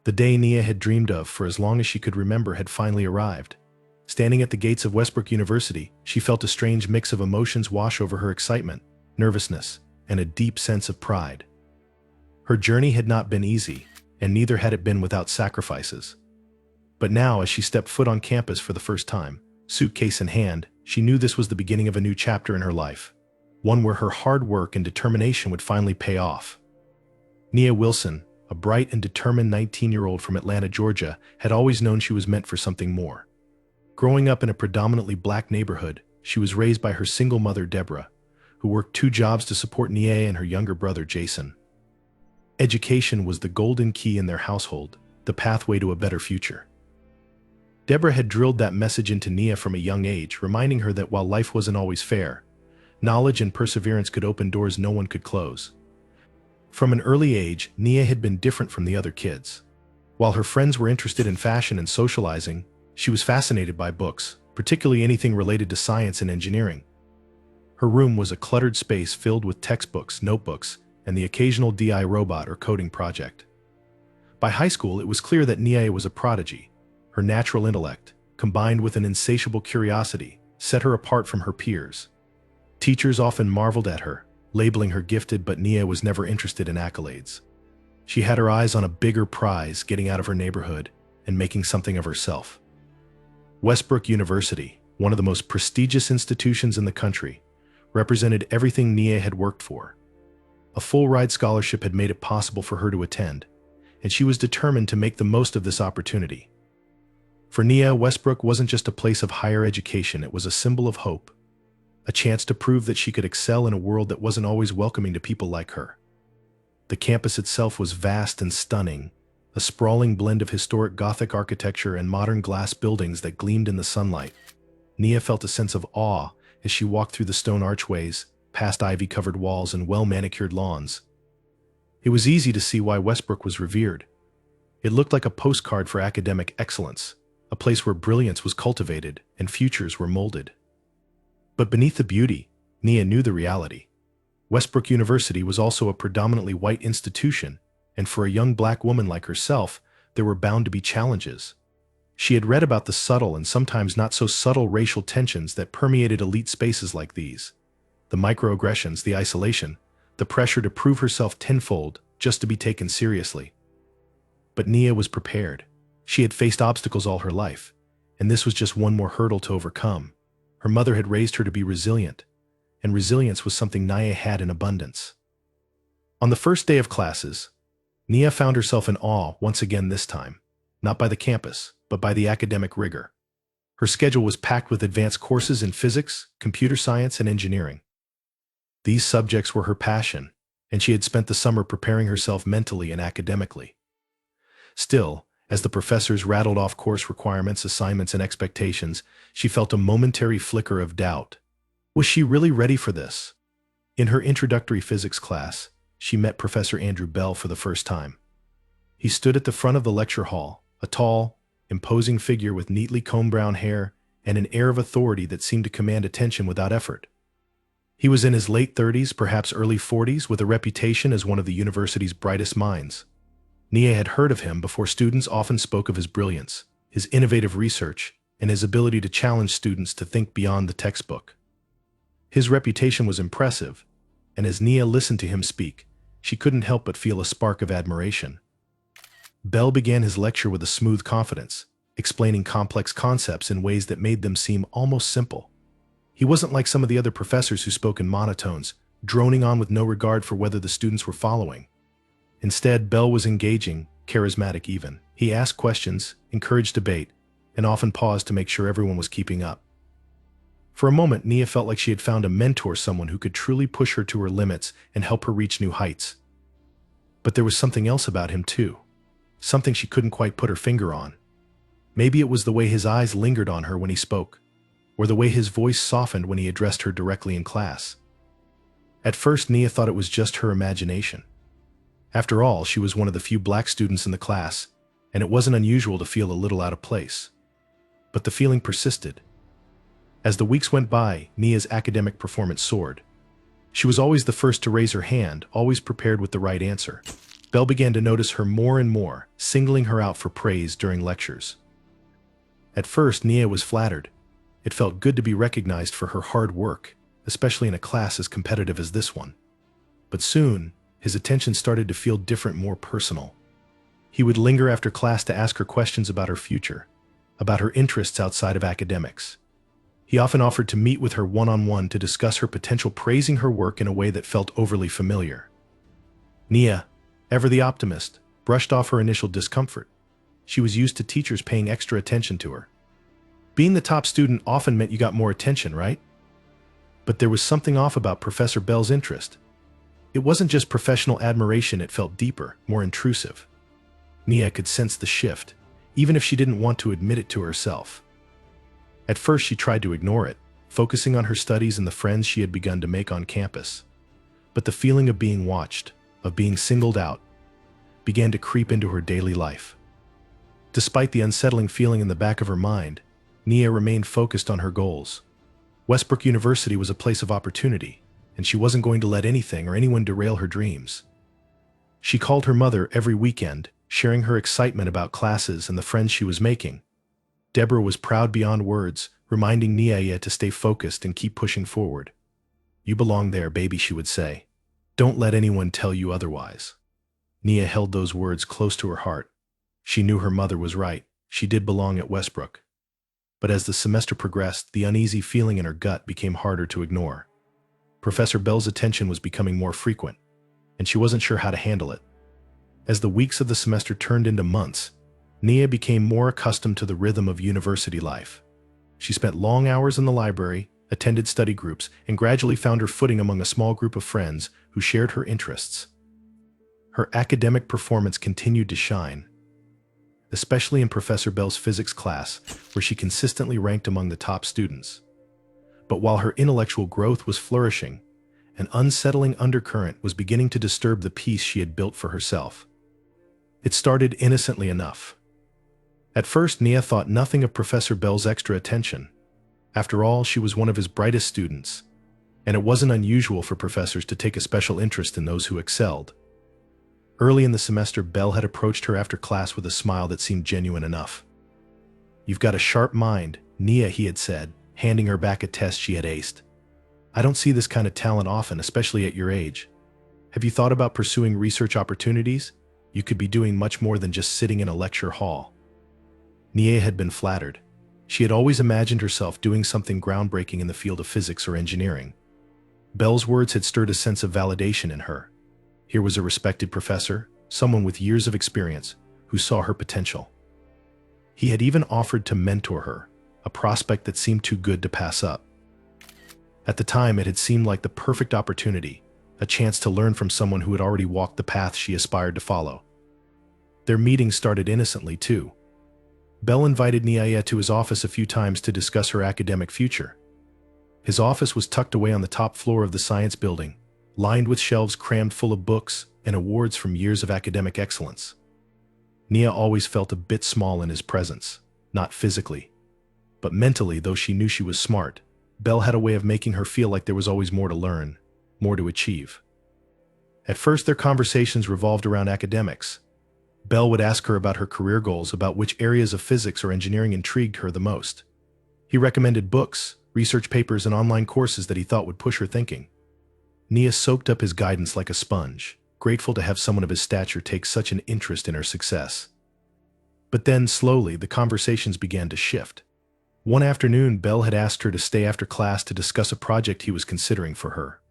The day Nia had dreamed of for as long as she could remember had finally arrived. Standing at the gates of Westbrook University, she felt a strange mix of emotions wash over her: excitement, nervousness, and a deep sense of pride. Her journey had not been easy, and neither had it been without sacrifices. But now, as she stepped foot on campus for the first time, suitcase in hand, she knew this was the beginning of a new chapter in her life, one where her hard work and determination would finally pay off. Nia Wilson, a bright and determined 19-year-old from Atlanta, Georgia, had always known she was meant for something more. Growing up in a predominantly black neighborhood, she was raised by her single mother, Deborah, who worked 2 jobs to support Nia and her younger brother, Jason. Education was the golden key in their household, the pathway to a better future. Deborah had drilled that message into Nia from a young age, reminding her that while life wasn't always fair, knowledge and perseverance could open doors no one could close. From an early age, Nia had been different from the other kids. While her friends were interested in fashion and socializing, she was fascinated by books, particularly anything related to science and engineering. Her room was a cluttered space filled with textbooks, notebooks, and the occasional DI robot or coding project. By high school, it was clear that Nia was a prodigy. Her natural intellect, combined with an insatiable curiosity, set her apart from her peers. Teachers often marveled at her, labeling her gifted, but Nia was never interested in accolades. She had her eyes on a bigger prize: getting out of her neighborhood and making something of herself. Westbrook University, one of the most prestigious institutions in the country, represented everything Nia had worked for. A full-ride scholarship had made it possible for her to attend, and she was determined to make the most of this opportunity. For Nia, Westbrook wasn't just a place of higher education, it was a symbol of hope, a chance to prove that she could excel in a world that wasn't always welcoming to people like her. The campus itself was vast and stunning, a sprawling blend of historic Gothic architecture and modern glass buildings that gleamed in the sunlight. Nia felt a sense of awe as she walked through the stone archways, past ivy-covered walls and well-manicured lawns. It was easy to see why Westbrook was revered. It looked like a postcard for academic excellence, a place where brilliance was cultivated and futures were molded. But beneath the beauty, Nia knew the reality. Westbrook University was also a predominantly white institution, and for a young black woman like herself, there were bound to be challenges. She had read about the subtle and sometimes not so subtle racial tensions that permeated elite spaces like these. The microaggressions, the isolation, the pressure to prove herself tenfold just to be taken seriously. But Nia was prepared. She had faced obstacles all her life, and this was just one more hurdle to overcome. Her mother had raised her to be resilient, and resilience was something Nia had in abundance. On the first day of classes, Nia found herself in awe once again, this time, not by the campus, but by the academic rigor. Her schedule was packed with advanced courses in physics, computer science, and engineering. These subjects were her passion, and she had spent the summer preparing herself mentally and academically. Still, as the professors rattled off course requirements, assignments, and expectations, she felt a momentary flicker of doubt. Was she really ready for this? In her introductory physics class, she met Professor Andrew Bell for the first time. He stood at the front of the lecture hall, a tall, imposing figure with neatly combed brown hair and an air of authority that seemed to command attention without effort. He was in his late 30s, perhaps early 40s, with a reputation as one of the university's brightest minds. Nia had heard of him before. Students often spoke of his brilliance, his innovative research, and his ability to challenge students to think beyond the textbook. His reputation was impressive, and as Nia listened to him speak, she couldn't help but feel a spark of admiration. Bell began his lecture with a smooth confidence, explaining complex concepts in ways that made them seem almost simple. He wasn't like some of the other professors who spoke in monotones, droning on with no regard for whether the students were following. Instead, Bell was engaging, charismatic even. He asked questions, encouraged debate, and often paused to make sure everyone was keeping up. For a moment, Nia felt like she had found a mentor, someone who could truly push her to her limits and help her reach new heights. But there was something else about him too, something she couldn't quite put her finger on. Maybe it was the way his eyes lingered on her when he spoke, or the way his voice softened when he addressed her directly in class. At first, Nia thought it was just her imagination. After all, she was one of the few black students in the class, and it wasn't unusual to feel a little out of place. But the feeling persisted. As the weeks went by, Nia's academic performance soared. She was always the first to raise her hand, always prepared with the right answer. Belle began to notice her more and more, singling her out for praise during lectures. At first, Nia was flattered. It felt good to be recognized for her hard work, especially in a class as competitive as this one. But soon, his attention started to feel different, more personal. He would linger after class to ask her questions about her future, about her interests outside of academics. He often offered to meet with her one-on-one to discuss her potential, praising her work in a way that felt overly familiar. Nia, ever the optimist, brushed off her initial discomfort. She was used to teachers paying extra attention to her. Being the top student often meant you got more attention, right? But there was something off about Professor Bell's interest. It wasn't just professional admiration, it felt deeper, more intrusive. Nia could sense the shift, even if she didn't want to admit it to herself. At first, she tried to ignore it, focusing on her studies and the friends she had begun to make on campus. But the feeling of being watched, of being singled out, began to creep into her daily life. Despite the unsettling feeling in the back of her mind, Nia remained focused on her goals. Westbrook University was a place of opportunity, and she wasn't going to let anything or anyone derail her dreams. She called her mother every weekend, sharing her excitement about classes and the friends she was making. Deborah was proud beyond words, reminding Nia to stay focused and keep pushing forward. "You belong there, baby," she would say. "Don't let anyone tell you otherwise." Nia held those words close to her heart. She knew her mother was right. She did belong at Westbrook. But as the semester progressed, the uneasy feeling in her gut became harder to ignore. Professor Bell's attention was becoming more frequent, and she wasn't sure how to handle it. As the weeks of the semester turned into months, Nia became more accustomed to the rhythm of university life. She spent long hours in the library, attended study groups, and gradually found her footing among a small group of friends who shared her interests. Her academic performance continued to shine, especially in Professor Bell's physics class, where she consistently ranked among the top students. But while her intellectual growth was flourishing, an unsettling undercurrent was beginning to disturb the peace she had built for herself. It started innocently enough. At first, Nia thought nothing of Professor Bell's extra attention. After all, she was one of his brightest students, and it wasn't unusual for professors to take a special interest in those who excelled. Early in the semester, Bell had approached her after class with a smile that seemed genuine enough. "You've got a sharp mind, Nia," he had said, handing her back a test she had aced. "I don't see this kind of talent often, especially at your age. Have you thought about pursuing research opportunities? You could be doing much more than just sitting in a lecture hall." Nia had been flattered. She had always imagined herself doing something groundbreaking in the field of physics or engineering. Bell's words had stirred a sense of validation in her. Here was a respected professor, someone with years of experience, who saw her potential. He had even offered to mentor her, a prospect that seemed too good to pass up. At the time, it had seemed like the perfect opportunity, a chance to learn from someone who had already walked the path she aspired to follow. Their meetings started innocently, too. Bell invited Nia to his office a few times to discuss her academic future. His office was tucked away on the top floor of the science building, lined with shelves crammed full of books and awards from years of academic excellence. Nia always felt a bit small in his presence, not physically, but mentally. Though she knew she was smart, Bell had a way of making her feel like there was always more to learn, more to achieve. At first, their conversations revolved around academics. Bell would ask her about her career goals, about which areas of physics or engineering intrigued her the most. He recommended books, research papers, and online courses that he thought would push her thinking. Nia soaked up his guidance like a sponge, grateful to have someone of his stature take such an interest in her success. But then, slowly, the conversations began to shift. One afternoon, Bell had asked her to stay after class to discuss a project he was considering for her.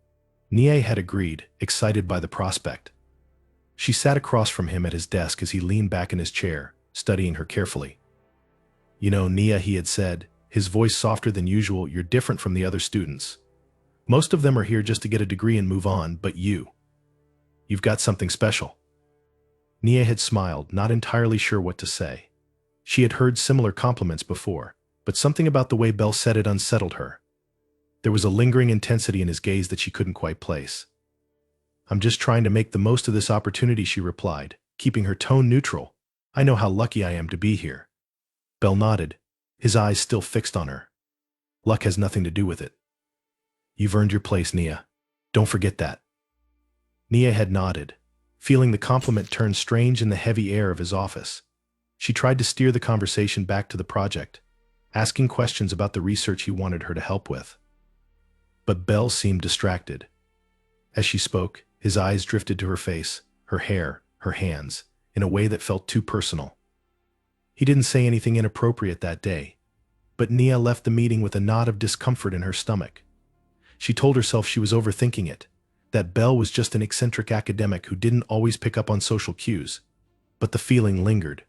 Nia had agreed, excited by the prospect. She sat across from him at his desk as he leaned back in his chair, studying her carefully. "You know, Nia," he had said, his voice softer than usual, "you're different from the other students. Most of them are here just to get a degree and move on, but you've got something special." Nia had smiled, not entirely sure what to say. She had heard similar compliments before, but something about the way Bell said it unsettled her. There was a lingering intensity in his gaze that she couldn't quite place. "I'm just trying to make the most of this opportunity," she replied, keeping her tone neutral. "I know how lucky I am to be here." Bell nodded, his eyes still fixed on her. "Luck has nothing to do with it. You've earned your place, Nia. Don't forget that." Nia had nodded, feeling the compliment turn strange in the heavy air of his office. She tried to steer the conversation back to the project, asking questions about the research he wanted her to help with. But Belle seemed distracted. As she spoke, his eyes drifted to her face, her hair, her hands, in a way that felt too personal. He didn't say anything inappropriate that day, but Nia left the meeting with a knot of discomfort in her stomach. She told herself she was overthinking it, that Belle was just an eccentric academic who didn't always pick up on social cues, but the feeling lingered.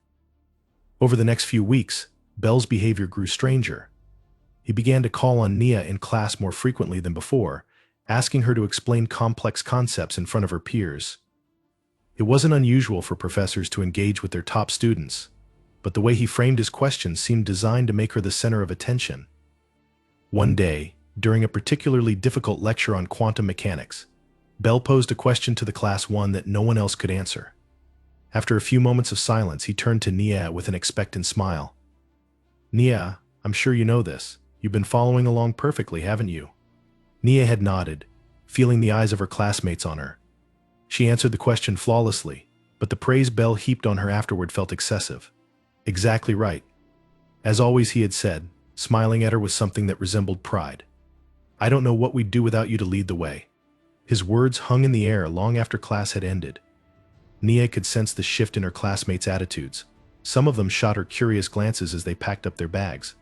Over the next few weeks, Belle's behavior grew stranger. He began to call on Nia in class more frequently than before, asking her to explain complex concepts in front of her peers. It wasn't unusual for professors to engage with their top students, but the way he framed his questions seemed designed to make her the center of attention. One day, during a particularly difficult lecture on quantum mechanics, Belle posed a question to the class, one that no one else could answer. After a few moments of silence, he turned to Nia with an expectant smile. "Nia, I'm sure you know this. You've been following along perfectly, haven't you?" Nia had nodded, feeling the eyes of her classmates on her. She answered the question flawlessly, but the praise Belle heaped on her afterward felt excessive. "Exactly right." As always, he had said, smiling at her with something that resembled pride. "I don't know what we'd do without you to lead the way." His words hung in the air long after class had ended. Nia could sense the shift in her classmates' attitudes. Some of them shot her curious glances as they packed up their bags.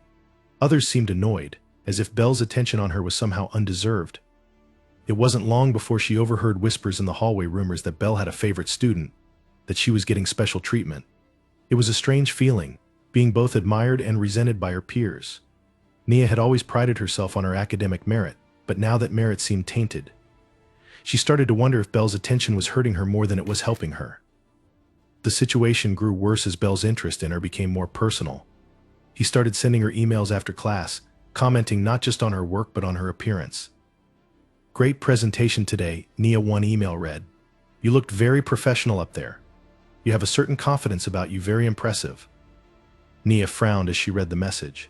Others seemed annoyed, as if Belle's attention on her was somehow undeserved. It wasn't long before she overheard whispers in the hallway, rumors that Belle had a favorite student, that she was getting special treatment. It was a strange feeling, being both admired and resented by her peers. Nia had always prided herself on her academic merit, but now that merit seemed tainted. She started to wonder if Belle's attention was hurting her more than it was helping her. The situation grew worse as Belle's interest in her became more personal. He started sending her emails after class, commenting not just on her work but on her appearance. "Great presentation today," Nia one email read. "You looked very professional up there. You have a certain confidence about you, very impressive." Nia frowned as she read the message.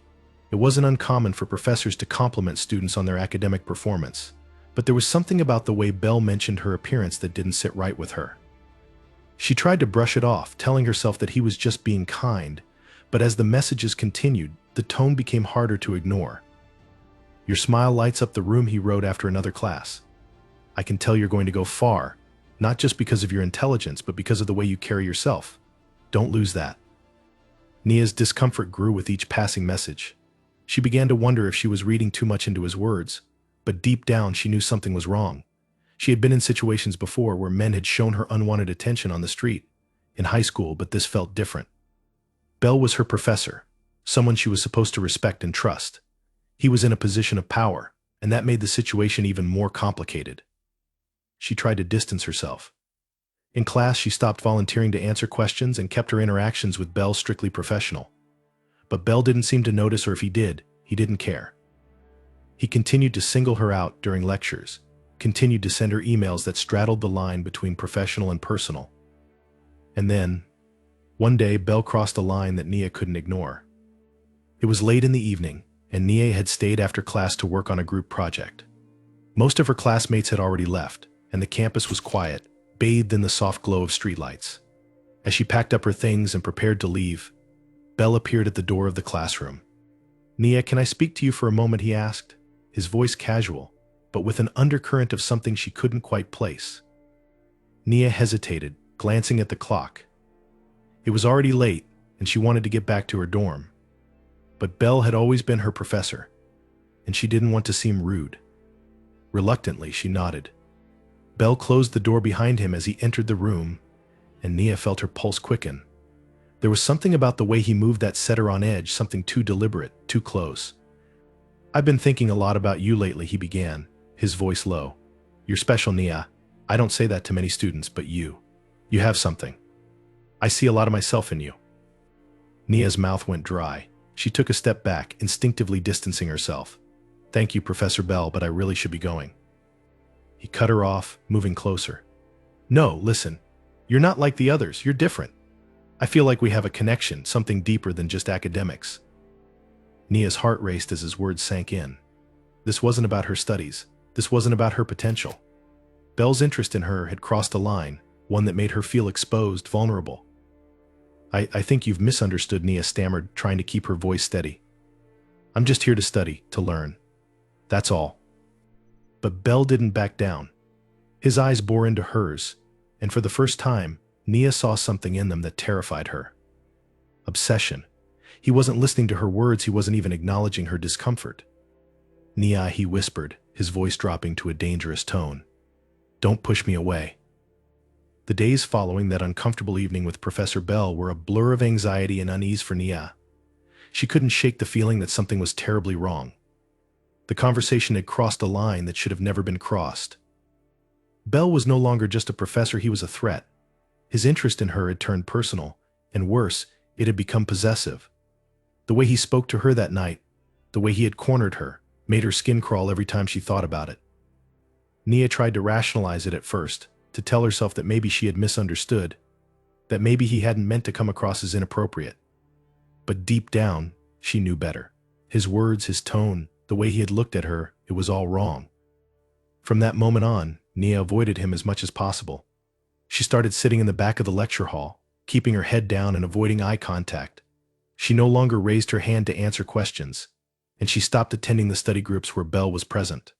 It wasn't uncommon for professors to compliment students on their academic performance, but there was something about the way Belle mentioned her appearance that didn't sit right with her. She tried to brush it off, telling herself that he was just being kind, but as the messages continued, the tone became harder to ignore. "Your smile lights up the room," he wrote after another class. "I can tell you're going to go far, not just because of your intelligence, but because of the way you carry yourself. Don't lose that." Nia's discomfort grew with each passing message. She began to wonder if she was reading too much into his words, but deep down she knew something was wrong. She had been in situations before where men had shown her unwanted attention on the street, in high school, but this felt different. Belle was her professor, someone she was supposed to respect and trust. He was in a position of power, and that made the situation even more complicated. She tried to distance herself. In class, she stopped volunteering to answer questions and kept her interactions with Belle strictly professional. But Belle didn't seem to notice, or if he did, he didn't care. He continued to single her out during lectures, continued to send her emails that straddled the line between professional and personal. And then, one day, Belle crossed a line that Nia couldn't ignore. It was late in the evening, and Nia had stayed after class to work on a group project. Most of her classmates had already left, and the campus was quiet, bathed in the soft glow of streetlights. As she packed up her things and prepared to leave, Belle appeared at the door of the classroom. "Nia, can I speak to you for a moment?" he asked, his voice casual, but with an undercurrent of something she couldn't quite place. Nia hesitated, glancing at the clock. It was already late, and she wanted to get back to her dorm. But Belle had always been her professor, and she didn't want to seem rude. Reluctantly, she nodded. Belle closed the door behind him as he entered the room, and Nia felt her pulse quicken. There was something about the way he moved that set her on edge, something too deliberate, too close. "I've been thinking a lot about you lately," he began, his voice low. "You're special, Nia. I don't say that to many students, but you have something. I see a lot of myself in you." Nia's mouth went dry. She took a step back, instinctively distancing herself. "Thank you, Professor Belle, but I really should be going." He cut her off, moving closer. "No, listen. You're not like the others. You're different. I feel like we have a connection, something deeper than just academics." Nia's heart raced as his words sank in. This wasn't about her studies. This wasn't about her potential. Belle's interest in her had crossed a line, one that made her feel exposed, vulnerable. I think you've misunderstood," Nia stammered, trying to keep her voice steady. "I'm just here to study, to learn. That's all." But Bell didn't back down. His eyes bore into hers, and for the first time, Nia saw something in them that terrified her. Obsession. He wasn't listening to her words, he wasn't even acknowledging her discomfort. "Nia," he whispered, his voice dropping to a dangerous tone. "Don't push me away." The days following that uncomfortable evening with Professor Bell were a blur of anxiety and unease for Nia. She couldn't shake the feeling that something was terribly wrong. The conversation had crossed a line that should have never been crossed. Bell was no longer just a professor, he was a threat. His interest in her had turned personal, and worse, it had become possessive. The way he spoke to her that night, the way he had cornered her, made her skin crawl every time she thought about it. Nia tried to rationalize it at first, to tell herself that maybe she had misunderstood, that maybe he hadn't meant to come across as inappropriate. But deep down, she knew better. His words, his tone, the way he had looked at her, it was all wrong. From that moment on, Nia avoided him as much as possible. She started sitting in the back of the lecture hall, keeping her head down and avoiding eye contact. She no longer raised her hand to answer questions, and she stopped attending the study groups where Bell was present.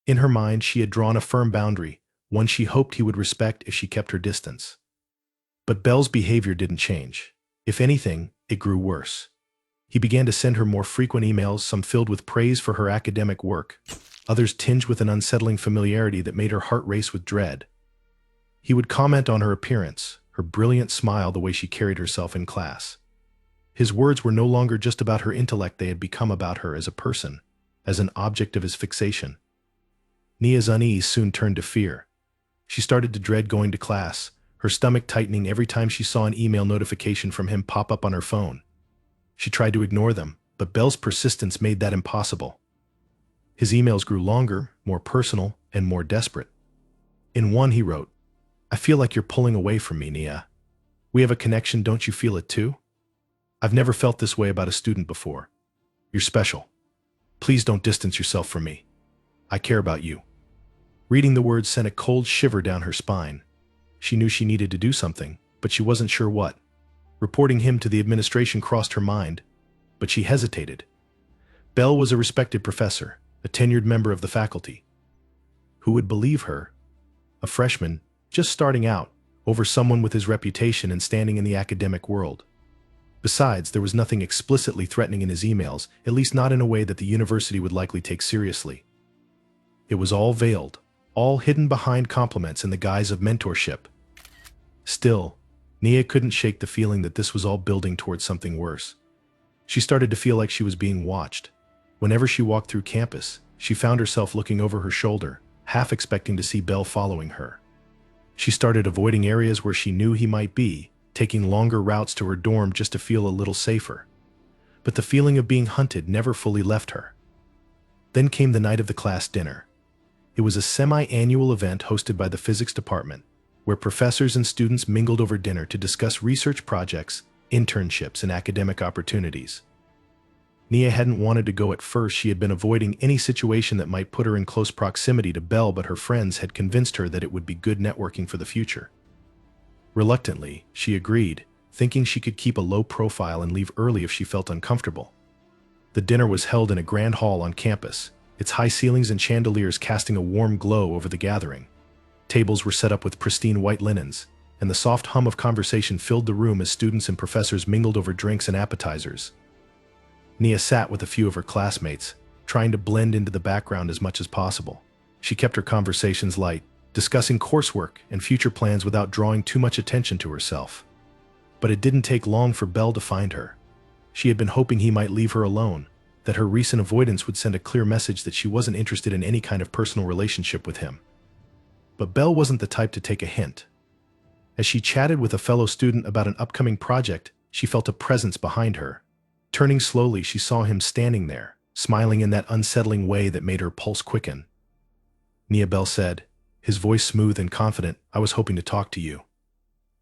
In her mind, she had drawn a firm boundary, one she hoped he would respect if she kept her distance. But Bell's behavior didn't change. If anything, it grew worse. He began to send her more frequent emails, some filled with praise for her academic work, others tinged with an unsettling familiarity that made her heart race with dread. He would comment on her appearance, her brilliant smile, the way she carried herself in class. His words were no longer just about her intellect, they had become about her as a person, as an object of his fixation. Nia's unease soon turned to fear. She started to dread going to class, her stomach tightening every time she saw an email notification from him pop up on her phone. She tried to ignore them, but Bell's persistence made that impossible. His emails grew longer, more personal, and more desperate. In one, he wrote, "I feel like you're pulling away from me, Nia. We have a connection, don't you feel it too? I've never felt this way about a student before. You're special. Please don't distance yourself from me. I care about you." Reading the words sent a cold shiver down her spine. She knew she needed to do something, but she wasn't sure what. Reporting him to the administration crossed her mind, but she hesitated. Bell was a respected professor, a tenured member of the faculty. Who would believe her? A freshman, just starting out, over someone with his reputation and standing in the academic world. Besides, there was nothing explicitly threatening in his emails, at least not in a way that the university would likely take seriously. It was all veiled, all hidden behind compliments in the guise of mentorship. Still, Nia couldn't shake the feeling that this was all building towards something worse. She started to feel like she was being watched. Whenever she walked through campus, she found herself looking over her shoulder, half expecting to see Bell following her. She started avoiding areas where she knew he might be, taking longer routes to her dorm just to feel a little safer. But the feeling of being hunted never fully left her. Then came the night of the class dinner. It was a semi-annual event hosted by the physics department, where professors and students mingled over dinner to discuss research projects, internships, and academic opportunities. Nia hadn't wanted to go at first. She had been avoiding any situation that might put her in close proximity to Bell, but her friends had convinced her that it would be good networking for the future. Reluctantly, she agreed, thinking she could keep a low profile and leave early if she felt uncomfortable. The dinner was held in a grand hall on campus, its high ceilings and chandeliers casting a warm glow over the gathering. Tables were set up with pristine white linens, and the soft hum of conversation filled the room as students and professors mingled over drinks and appetizers. Nia sat with a few of her classmates, trying to blend into the background as much as possible. She kept her conversations light, discussing coursework and future plans without drawing too much attention to herself. But it didn't take long for Bell to find her. She had been hoping he might leave her alone, that her recent avoidance would send a clear message that she wasn't interested in any kind of personal relationship with him. But Bell wasn't the type to take a hint. As she chatted with a fellow student about an upcoming project, she felt a presence behind her. Turning slowly, she saw him standing there, smiling in that unsettling way that made her pulse quicken. "Nia," Bell said, his voice smooth and confident, "I was hoping to talk to you.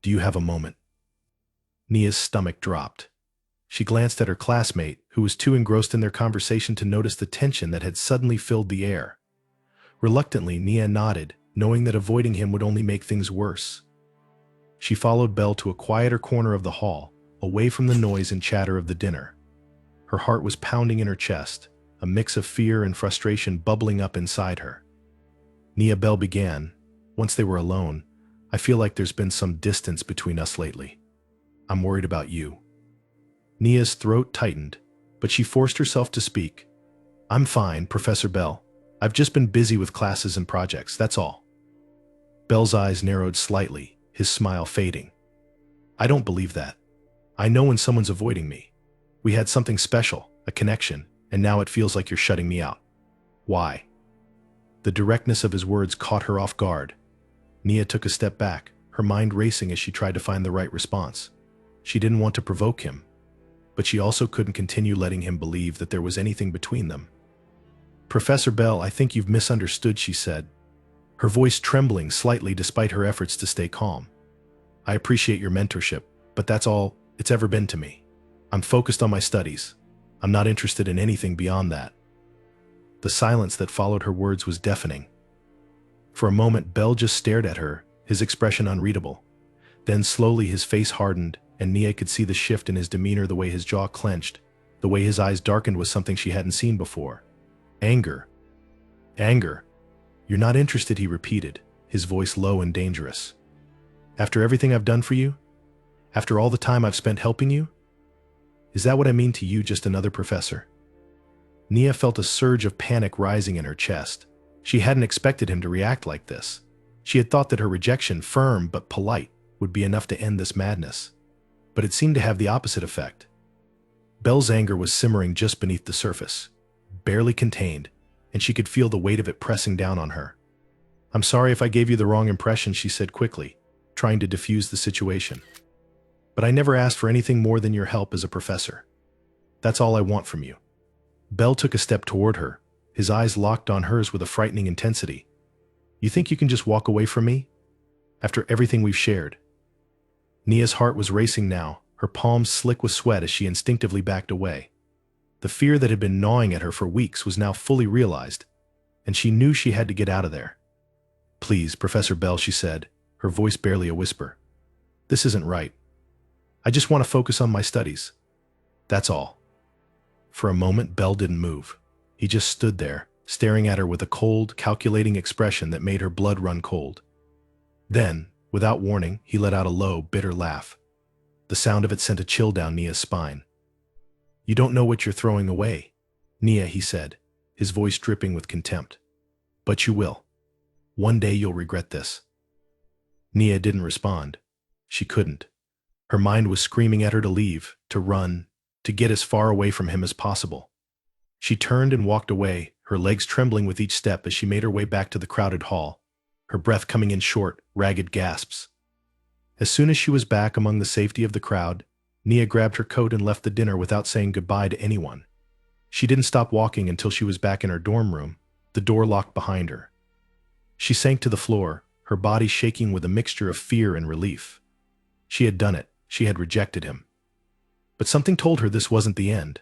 Do you have a moment?" Nia's stomach dropped. She glanced at her classmate, who was too engrossed in their conversation to notice the tension that had suddenly filled the air. Reluctantly, Nia nodded, knowing that avoiding him would only make things worse. She followed Belle to a quieter corner of the hall, away from the noise and chatter of the dinner. Her heart was pounding in her chest, a mix of fear and frustration bubbling up inside her. Nia, Belle began, once they were alone, I feel like there's been some distance between us lately. I'm worried about you. Nia's throat tightened, but she forced herself to speak. I'm fine, Professor Bell. I've just been busy with classes and projects, that's all. Bell's eyes narrowed slightly, his smile fading. I don't believe that. I know when someone's avoiding me. We had something special, a connection, and now it feels like you're shutting me out. Why? The directness of his words caught her off guard. Nia took a step back, her mind racing as she tried to find the right response. She didn't want to provoke him, but she also couldn't continue letting him believe that there was anything between them. Professor Bell, I think you've misunderstood, she said, her voice trembling slightly despite her efforts to stay calm. I appreciate your mentorship, but that's all it's ever been to me. I'm focused on my studies. I'm not interested in anything beyond that. The silence that followed her words was deafening. For a moment, Bell just stared at her, his expression unreadable. Then slowly his face hardened, and Nia could see the shift in his demeanor, the way his jaw clenched, the way his eyes darkened was something she hadn't seen before. Anger. Anger. You're not interested, he repeated, his voice low and dangerous. After everything I've done for you? After all the time I've spent helping you? Is that what I mean to you, just another professor? Nia felt a surge of panic rising in her chest. She hadn't expected him to react like this. She had thought that her rejection, firm but polite, would be enough to end this madness. But it seemed to have the opposite effect. Belle's anger was simmering just beneath the surface, barely contained, and she could feel the weight of it pressing down on her. I'm sorry if I gave you the wrong impression, she said quickly, trying to diffuse the situation. But I never asked for anything more than your help as a professor. That's all I want from you. Belle took a step toward her, his eyes locked on hers with a frightening intensity. You think you can just walk away from me? After everything we've shared? Nia's heart was racing now, her palms slick with sweat as she instinctively backed away. The fear that had been gnawing at her for weeks was now fully realized, and she knew she had to get out of there. Please, Professor Bell, she said, her voice barely a whisper. This isn't right. I just want to focus on my studies. That's all. For a moment, Bell didn't move. He just stood there, staring at her with a cold, calculating expression that made her blood run cold. Then, without warning, he let out a low, bitter laugh. The sound of it sent a chill down Nia's spine. You don't know what you're throwing away, Nia, he said, his voice dripping with contempt. But you will. One day you'll regret this. Nia didn't respond. She couldn't. Her mind was screaming at her to leave, to run, to get as far away from him as possible. She turned and walked away, her legs trembling with each step as she made her way back to the crowded hall, her breath coming in short, ragged gasps. As soon as she was back among the safety of the crowd, Nia grabbed her coat and left the dinner without saying goodbye to anyone. She didn't stop walking until she was back in her dorm room, the door locked behind her. She sank to the floor, her body shaking with a mixture of fear and relief. She had done it. She had rejected him. But something told her this wasn't the end.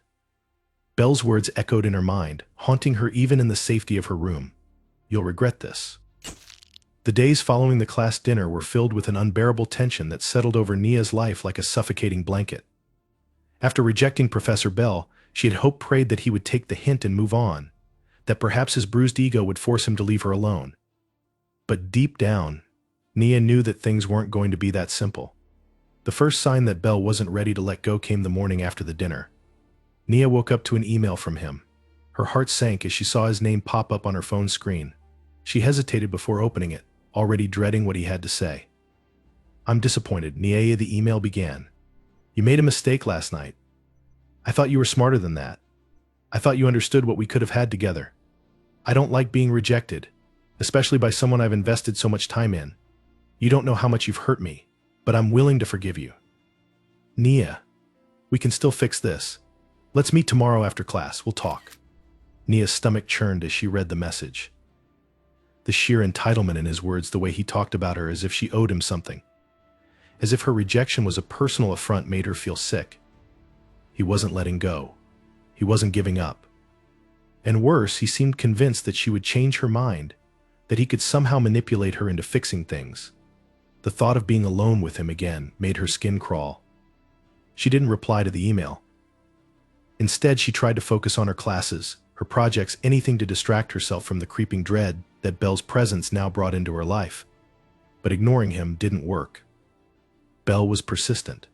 Belle's words echoed in her mind, haunting her even in the safety of her room. You'll regret this. The days following the class dinner were filled with an unbearable tension that settled over Nia's life like a suffocating blanket. After rejecting Professor Bell, she had hoped-prayed that he would take the hint and move on, that perhaps his bruised ego would force him to leave her alone. But deep down, Nia knew that things weren't going to be that simple. The first sign that Bell wasn't ready to let go came the morning after the dinner. Nia woke up to an email from him. Her heart sank as she saw his name pop up on her phone screen. She hesitated before opening it, already dreading what he had to say. I'm disappointed, Nia, the email began. You made a mistake last night. I thought you were smarter than that. I thought you understood what we could have had together. I don't like being rejected, especially by someone I've invested so much time in. You don't know how much you've hurt me, but I'm willing to forgive you. Nia, we can still fix this. Let's meet tomorrow after class. We'll talk. Nia's stomach churned as she read the message. The sheer entitlement in his words, the way he talked about her as if she owed him something. As if her rejection was a personal affront, made her feel sick. He wasn't letting go. He wasn't giving up. And worse, he seemed convinced that she would change her mind, that he could somehow manipulate her into fixing things. The thought of being alone with him again made her skin crawl. She didn't reply to the email. Instead, she tried to focus on her classes, her projects, anything to distract herself from the creeping dread that Belle's presence now brought into her life. But ignoring him didn't work. Belle was persistent.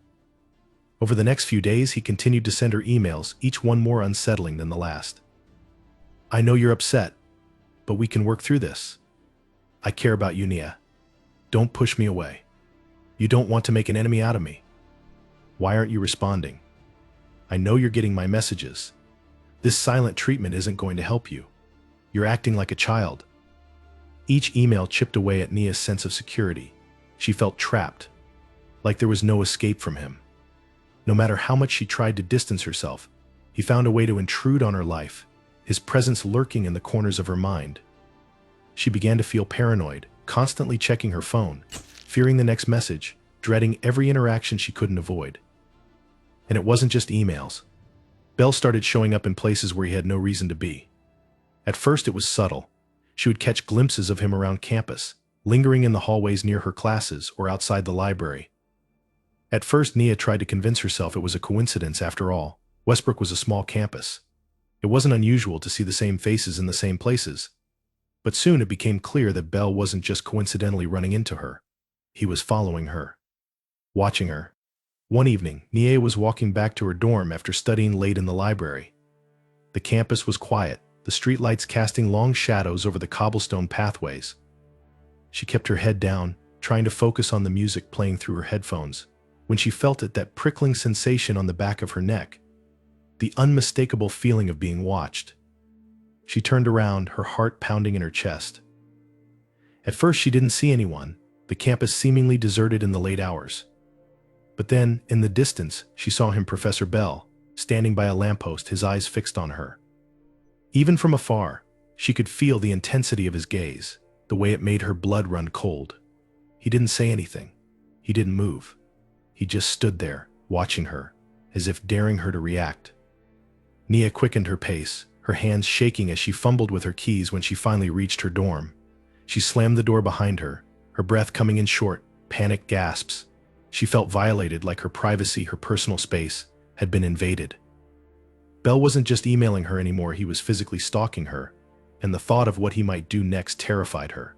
Over the next few days, he continued to send her emails, each one more unsettling than the last. "I know you're upset, but we can work through this. I care about you, Nia. Don't push me away. You don't want to make an enemy out of me. Why aren't you responding? I know you're getting my messages. This silent treatment isn't going to help you. You're acting like a child." Each email chipped away at Nia's sense of security. She felt trapped, like there was no escape from him. No matter how much she tried to distance herself, he found a way to intrude on her life, his presence lurking in the corners of her mind. She began to feel paranoid, constantly checking her phone, fearing the next message, dreading every interaction she couldn't avoid. And it wasn't just emails. Belle started showing up in places where he had no reason to be. At first it was subtle. She would catch glimpses of him around campus, lingering in the hallways near her classes or outside the library. At first, Nia tried to convince herself it was a coincidence after all. Westbrook was a small campus. It wasn't unusual to see the same faces in the same places. But soon it became clear that Belle wasn't just coincidentally running into her. He was following her, watching her. One evening, Nia was walking back to her dorm after studying late in the library. The campus was quiet, the streetlights casting long shadows over the cobblestone pathways. She kept her head down, trying to focus on the music playing through her headphones, when she felt that prickling sensation on the back of her neck, the unmistakable feeling of being watched. She turned around, her heart pounding in her chest. At first she didn't see anyone, the campus seemingly deserted in the late hours. But then, in the distance, she saw him, Professor Bell, standing by a lamppost, his eyes fixed on her. Even from afar, she could feel the intensity of his gaze, the way it made her blood run cold. He didn't say anything. He didn't move. He just stood there, watching her, as if daring her to react. Nia quickened her pace, her hands shaking as she fumbled with her keys when she finally reached her dorm. She slammed the door behind her, her breath coming in short, panicked gasps. She felt violated, like her privacy, her personal space, had been invaded. Bell wasn't just emailing her anymore, he was physically stalking her, and the thought of what he might do next terrified her.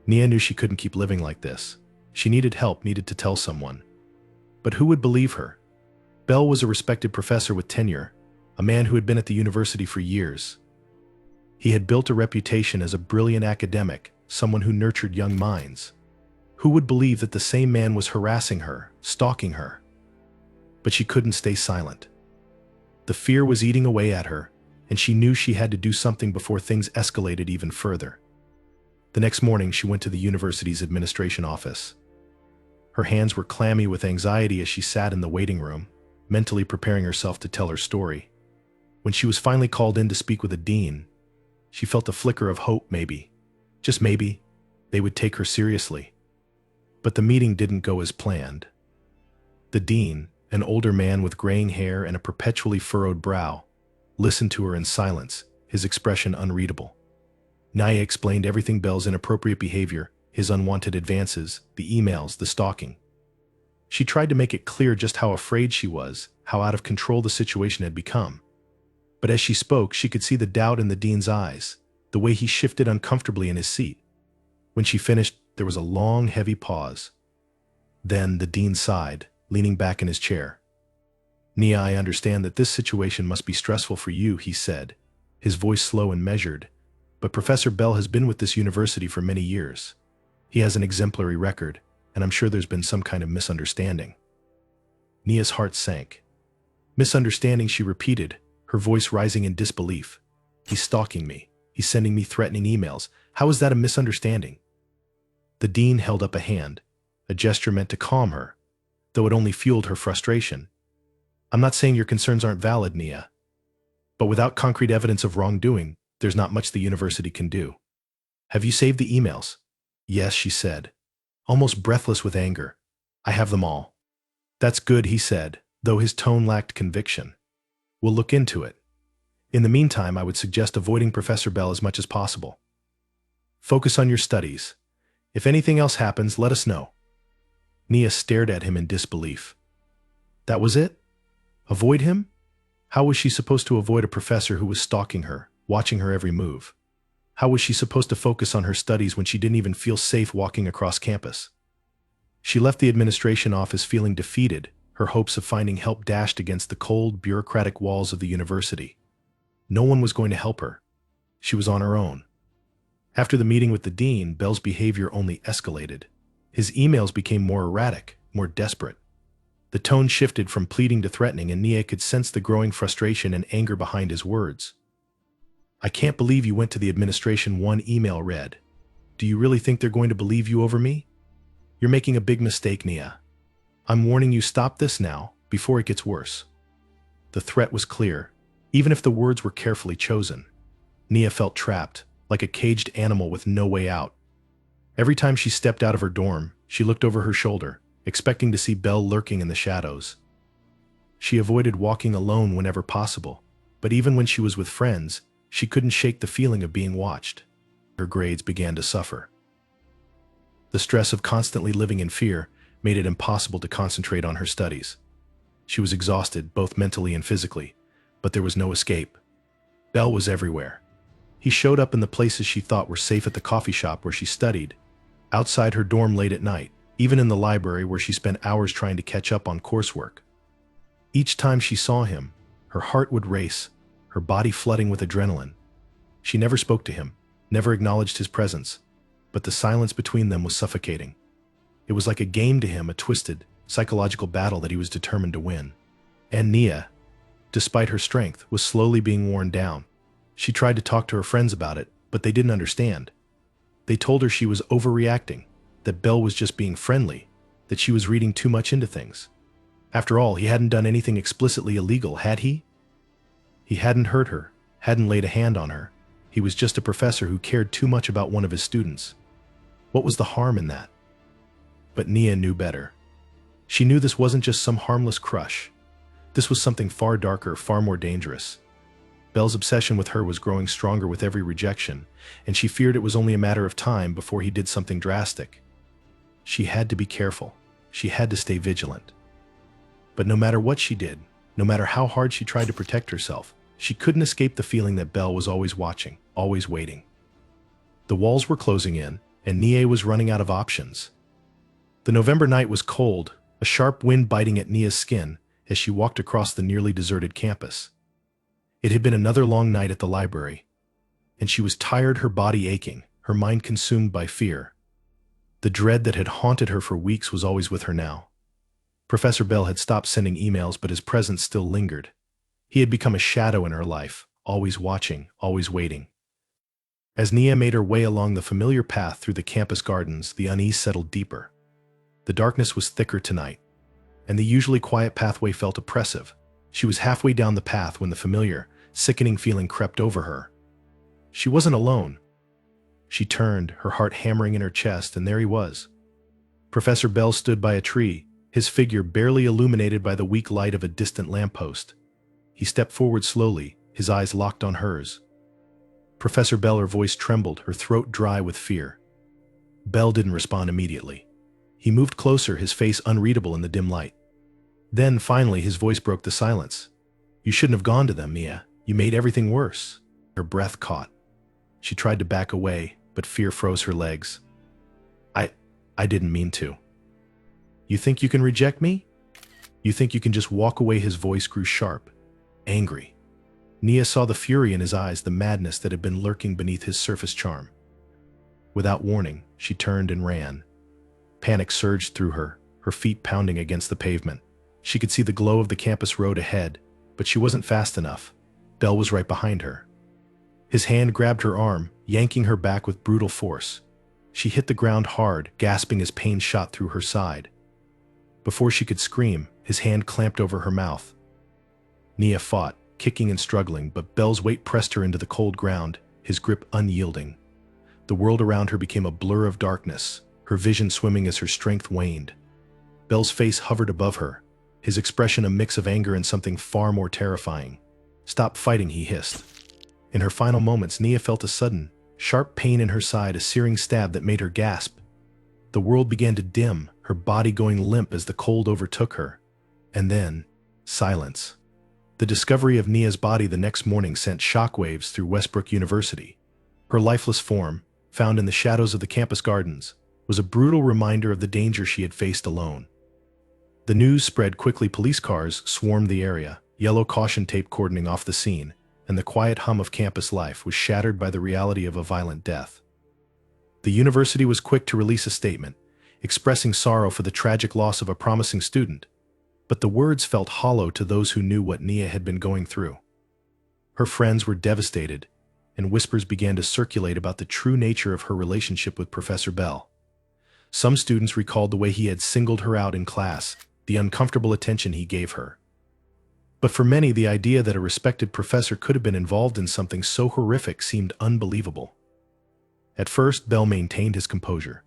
Nia knew she couldn't keep living like this. She needed help, needed to tell someone. But who would believe her? Bell was a respected professor with tenure, a man who had been at the university for years. He had built a reputation as a brilliant academic, someone who nurtured young minds. Who would believe that the same man was harassing her, stalking her? But she couldn't stay silent. The fear was eating away at her, and she knew she had to do something before things escalated even further. The next morning, she went to the university's administration office. Her hands were clammy with anxiety as she sat in the waiting room, mentally preparing herself to tell her story. When she was finally called in to speak with a dean, she felt a flicker of hope. Maybe, just maybe, they would take her seriously. But the meeting didn't go as planned. The dean, an older man with graying hair and a perpetually furrowed brow, listened to her in silence, his expression unreadable. Nia explained everything: Bell's inappropriate behavior, his unwanted advances, the emails, the stalking. She tried to make it clear just how afraid she was, how out of control the situation had become. But as she spoke, she could see the doubt in the dean's eyes, the way he shifted uncomfortably in his seat. When she finished, there was a long, heavy pause. Then the dean sighed, leaning back in his chair. "Nia, I understand that this situation must be stressful for you," he said, his voice slow and measured. "But Professor Bell has been with this university for many years. He has an exemplary record, and I'm sure there's been some kind of misunderstanding." Nia's heart sank. "Misunderstanding," she repeated, her voice rising in disbelief. "He's stalking me. He's sending me threatening emails. How is that a misunderstanding?" The dean held up a hand, a gesture meant to calm her, though it only fueled her frustration. "I'm not saying your concerns aren't valid, Nia. But without concrete evidence of wrongdoing, there's not much the university can do. Have you saved the emails?" "Yes," she said, almost breathless with anger. "I have them all." "That's good," he said, though his tone lacked conviction. "We'll look into it. In the meantime, I would suggest avoiding Professor Bell as much as possible." Focus on your studies. If anything else happens, let us know. Nia stared at him in disbelief. That was it? Avoid him? How was she supposed to avoid a professor who was stalking her, watching her every move? How was she supposed to focus on her studies when she didn't even feel safe walking across campus? She left the administration office feeling defeated, her hopes of finding help dashed against the cold, bureaucratic walls of the university. No one was going to help her. She was on her own. After the meeting with the dean, Belle's behavior only escalated. His emails became more erratic, more desperate. The tone shifted from pleading to threatening, and Nia could sense the growing frustration and anger behind his words. I can't believe you went to the administration, one email read. Do you really think they're going to believe you over me? You're making a big mistake, Nia. I'm warning you, stop this now, before it gets worse. The threat was clear, even if the words were carefully chosen. Nia felt trapped, like a caged animal with no way out. Every time she stepped out of her dorm, she looked over her shoulder, expecting to see Belle lurking in the shadows. She avoided walking alone whenever possible, but even when she was with friends, she couldn't shake the feeling of being watched. Her grades began to suffer. The stress of constantly living in fear made it impossible to concentrate on her studies. She was exhausted, both mentally and physically, but there was no escape. Belle was everywhere. He showed up in the places she thought were safe, at the coffee shop where she studied, outside her dorm late at night, even in the library where she spent hours trying to catch up on coursework. Each time she saw him, her heart would race, her body flooding with adrenaline. She never spoke to him, never acknowledged his presence, but the silence between them was suffocating. It was like a game to him, a twisted, psychological battle that he was determined to win. And Nia, despite her strength, was slowly being worn down. She tried to talk to her friends about it, but they didn't understand. They told her she was overreacting, that Belle was just being friendly, that she was reading too much into things. After all, he hadn't done anything explicitly illegal, had he? He hadn't hurt her, hadn't laid a hand on her. He was just a professor who cared too much about one of his students. What was the harm in that? But Nia knew better. She knew this wasn't just some harmless crush. This was something far darker, far more dangerous. Belle's obsession with her was growing stronger with every rejection, and she feared it was only a matter of time before he did something drastic. She had to be careful. She had to stay vigilant. But no matter what she did, no matter how hard she tried to protect herself, she couldn't escape the feeling that Belle was always watching, always waiting. The walls were closing in, and Nia was running out of options. The November night was cold, a sharp wind biting at Nia's skin as she walked across the nearly deserted campus. It had been another long night at the library, and she was tired, her body aching, her mind consumed by fear. The dread that had haunted her for weeks was always with her now. Professor Bell had stopped sending emails, but his presence still lingered. He had become a shadow in her life, always watching, always waiting. As Nia made her way along the familiar path through the campus gardens, the unease settled deeper. The darkness was thicker tonight, and the usually quiet pathway felt oppressive. She was halfway down the path when the familiar, sickening feeling crept over her. She wasn't alone. She turned, her heart hammering in her chest, and there he was. Professor Bell stood by a tree, his figure barely illuminated by the weak light of a distant lamppost. He stepped forward slowly, his eyes locked on hers. Professor Bell, her voice trembled, her throat dry with fear. Bell didn't respond immediately. He moved closer, his face unreadable in the dim light. Then, finally, his voice broke the silence. You shouldn't have gone to them, Nia. You made everything worse. Her breath caught. She tried to back away, but fear froze her legs. I didn't mean to. You think you can reject me? You think you can just walk away? His voice grew sharp, angry. Nia saw the fury in his eyes, the madness that had been lurking beneath his surface charm. Without warning, she turned and ran. Panic surged through her, her feet pounding against the pavement. She could see the glow of the campus road ahead, but she wasn't fast enough. Bell was right behind her. His hand grabbed her arm, yanking her back with brutal force. She hit the ground hard, gasping as pain shot through her side. Before she could scream, his hand clamped over her mouth. Nia fought, kicking and struggling, but Bell's weight pressed her into the cold ground, his grip unyielding. The world around her became a blur of darkness, her vision swimming as her strength waned. Bell's face hovered above her, his expression a mix of anger and something far more terrifying. Stop fighting, he hissed. In her final moments, Nia felt a sudden, sharp pain in her side, a searing stab that made her gasp. The world began to dim, her body going limp as the cold overtook her. And then, silence. The discovery of Nia's body the next morning sent shockwaves through Westbrook University. Her lifeless form, found in the shadows of the campus gardens, was a brutal reminder of the danger she had faced alone. The news spread quickly. Police cars swarmed the area, yellow caution tape cordoning off the scene, and the quiet hum of campus life was shattered by the reality of a violent death. The university was quick to release a statement, expressing sorrow for the tragic loss of a promising student, but the words felt hollow to those who knew what Nia had been going through. Her friends were devastated, and whispers began to circulate about the true nature of her relationship with Professor Bell. Some students recalled the way he had singled her out in class, the uncomfortable attention he gave her. But for many, the idea that a respected professor could have been involved in something so horrific seemed unbelievable. At first, Bell maintained his composure.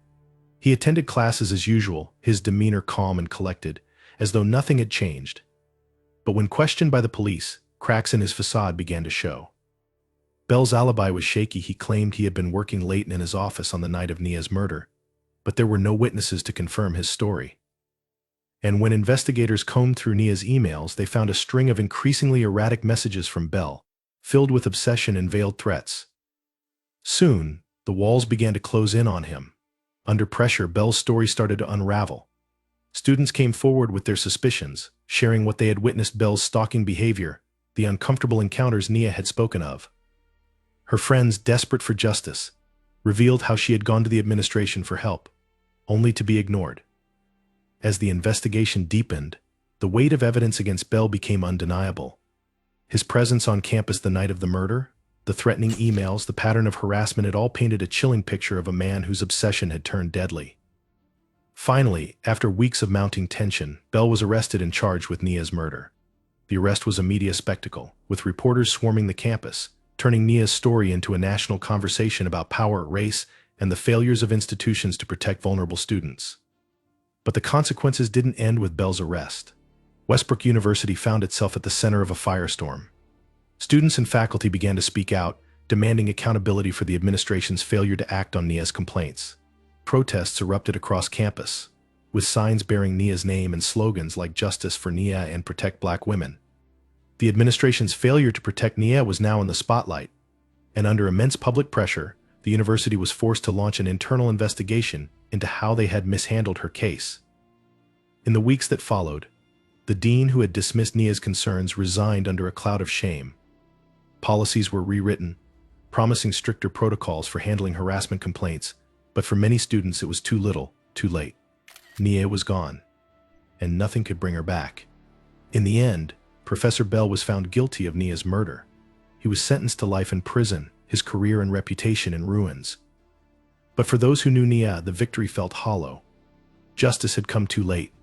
He attended classes as usual, his demeanor calm and collected, as though nothing had changed. But when questioned by the police, cracks in his facade began to show. Bell's alibi was shaky. He claimed he had been working late in his office on the night of Nia's murder, but there were no witnesses to confirm his story. And when investigators combed through Nia's emails, they found a string of increasingly erratic messages from Bell, filled with obsession and veiled threats. Soon, the walls began to close in on him. Under pressure, Bell's story started to unravel. Students came forward with their suspicions, sharing what they had witnessed: Bell's stalking behavior, the uncomfortable encounters Nia had spoken of. Her friends, desperate for justice, revealed how she had gone to the administration for help, only to be ignored. As the investigation deepened, the weight of evidence against Bell became undeniable. His presence on campus the night of the murder, the threatening emails, the pattern of harassment, it all painted a chilling picture of a man whose obsession had turned deadly. Finally, after weeks of mounting tension, Bell was arrested and charged with Nia's murder. The arrest was a media spectacle, with reporters swarming the campus, turning Nia's story into a national conversation about power, race, and the failures of institutions to protect vulnerable students. But the consequences didn't end with Bell's arrest. Westbrook University found itself at the center of a firestorm. Students and faculty began to speak out, demanding accountability for the administration's failure to act on Nia's complaints. Protests erupted across campus, with signs bearing Nia's name and slogans like "Justice for Nia" and "Protect Black Women." The administration's failure to protect Nia was now in the spotlight, and under immense public pressure, the university was forced to launch an internal investigation into how they had mishandled her case. In the weeks that followed, the dean who had dismissed Nia's concerns resigned under a cloud of shame. Policies were rewritten, promising stricter protocols for handling harassment complaints, but for many students it was too little, too late. Nia was gone, and nothing could bring her back. In the end, Professor Bell was found guilty of Nia's murder. He was sentenced to life in prison, his career and reputation in ruins. But for those who knew Nia, the victory felt hollow. Justice had come too late.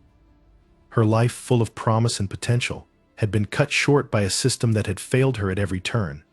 Her life, full of promise and potential, had been cut short by a system that had failed her at every turn.